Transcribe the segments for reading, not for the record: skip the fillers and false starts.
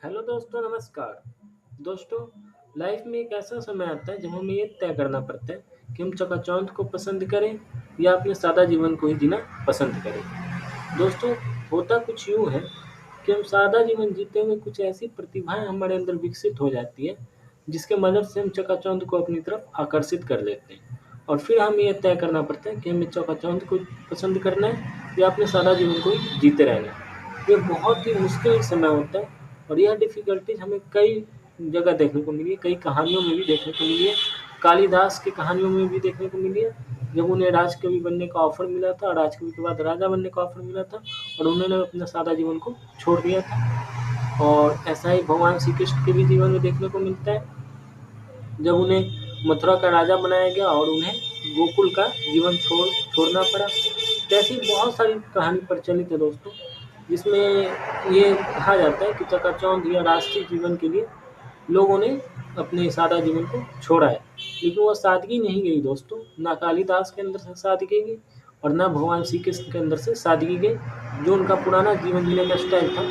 Hello दोस्तों, नमस्कार। दोस्तों, लाइफ में एक ऐसा समय आता है जब हमें ये तय करना पड़ता है कि हम चकाचौंध को पसंद करें या अपने सादा जीवन को ही जीना पसंद करें। दोस्तों, होता कुछ यूँ है कि हम सादा जीवन जीते हुए कुछ ऐसी प्रतिभाएँ हमारे अंदर विकसित हो जाती है, जिसके मदद से हम चकाचौंध को अपनी तरफ आकर्षित कर लेते हैं। और फिर हमें ये तय करना पड़ता है कि हमें चकाचौंध को पसंद करना है या अपने सादा जीवन को ही जीते रहना है। ये बहुत ही मुश्किल समय होता है और यह डिफ़िकल्टीज़ हमें कई जगह देखने को मिली है, कई कहानियों में भी देखने को मिली है। कालिदास की कहानियों में भी देखने को मिली है, जब उन्हें राजकवि बनने का ऑफ़र मिला था, राजकवि के बाद राजा बनने का ऑफ़र मिला था और उन्होंने अपना सादा जीवन को छोड़ दिया था। और ऐसा ही भगवान श्री कृष्ण के भी जीवन में देखने को मिलता है, जब उन्हें मथुरा का राजा बनाया गया और उन्हें गोकुल का जीवन छोड़ना पड़ा। तो ऐसी बहुत सारी कहानी प्रचलित है दोस्तों, जिसमें ये कहा जाता है कि चकाचौंध या राष्ट्रीय जीवन के लिए लोगों ने अपने सादा जीवन को छोड़ा है। लेकिन वो सादगी नहीं गई दोस्तों, ना कालिदास के अंदर से सादगी गई और ना भगवान श्री कृष्ण के अंदर से सादगी गई। जो उनका पुराना जीवन जीने का स्टाइल था,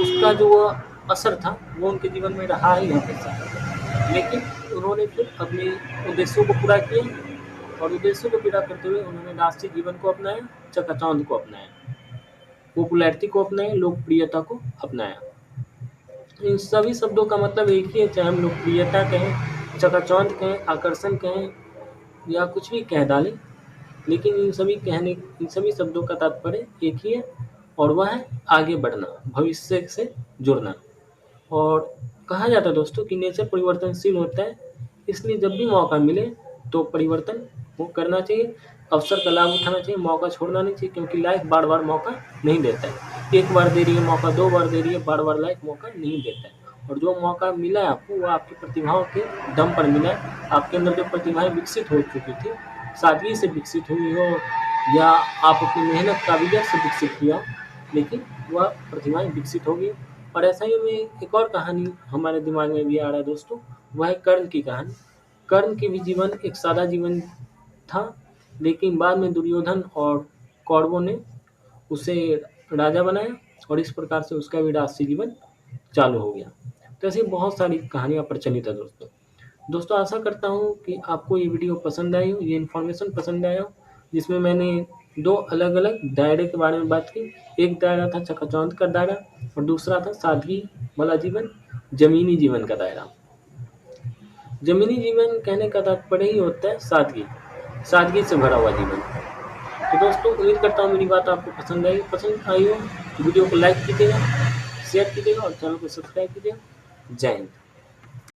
उसका जो असर था वो उनके जीवन में रहा ही हमेशा। लेकिन उन्होंने फिर अपने उद्देश्यों को पूरा किया और उद्देश्यों को पूरा करते हुए उन्होंने राष्ट्रीय जीवन को अपनाया, चकाचौंध को अपनाया, पॉपुलैरिटी को अपनाया, लोकप्रियता को अपनाया। इन सभी शब्दों का मतलब एक ही है, चाहे हम लोकप्रियता कहें, चकाचौंध कहें, आकर्षण कहें या कुछ भी कह डालें, लेकिन इन सभी शब्दों का तात्पर्य एक ही है और वह है आगे बढ़ना, भविष्य से जुड़ना। और कहा जाता है दोस्तों कि नेचर परिवर्तनशील होता है, इसलिए जब भी मौका मिले तो परिवर्तन वो करना चाहिए, अवसर का लाभ उठाना चाहिए, मौका छोड़ना नहीं चाहिए, क्योंकि लाइफ बार-बार मौका नहीं देता है। एक बार दे रही है मौका, 2 बार दे रही है, बार-बार लाइफ मौका नहीं देता है। और जो मौका मिला है आपको, वो आपकी प्रतिभाओं के दम पर मिला है। आपके अंदर जो प्रतिभाएँ विकसित हो चुकी थी, सादगी से विकसित हुई हो या आप अपनी मेहनत काबिलियत से विकसित किया हो, लेकिन वह प्रतिभाएँ विकसित हो गई। और ऐसा ही में एक और कहानी हमारे दिमाग में भी आ रहा है दोस्तों, वह है कर्ण की कहानी। कर्ण की भी जीवन एक सादा जीवन था, लेकिन बाद में दुर्योधन और कौरवों ने उसे राजा बनाया और इस प्रकार से उसका भी राष्ट्रीय जीवन चालू हो गया। तो ऐसी बहुत सारी कहानियाँ प्रचलित है दोस्तों। दोस्तों, आशा करता हूँ कि आपको ये वीडियो पसंद आई हो, ये इन्फॉर्मेशन पसंद आया हो, जिसमें मैंने 2 अलग-अलग दायरे के बारे में बात की। एक दायरा था चकाचौंध का दायरा और दूसरा था सादगी वाला जीवन, ज़मीनी जीवन का दायरा। ज़मीनी जीवन कहने का तात्पर्य ही होता है सादगी, सादगी से भरा हुआ जीवन। तो दोस्तों, उम्मीद करता हूँ मेरी बात आपको पसंद आई हो। वीडियो को लाइक कीजिएगा, शेयर कीजिएगा और चैनल को सब्सक्राइब कीजिएगा। जय हिंद।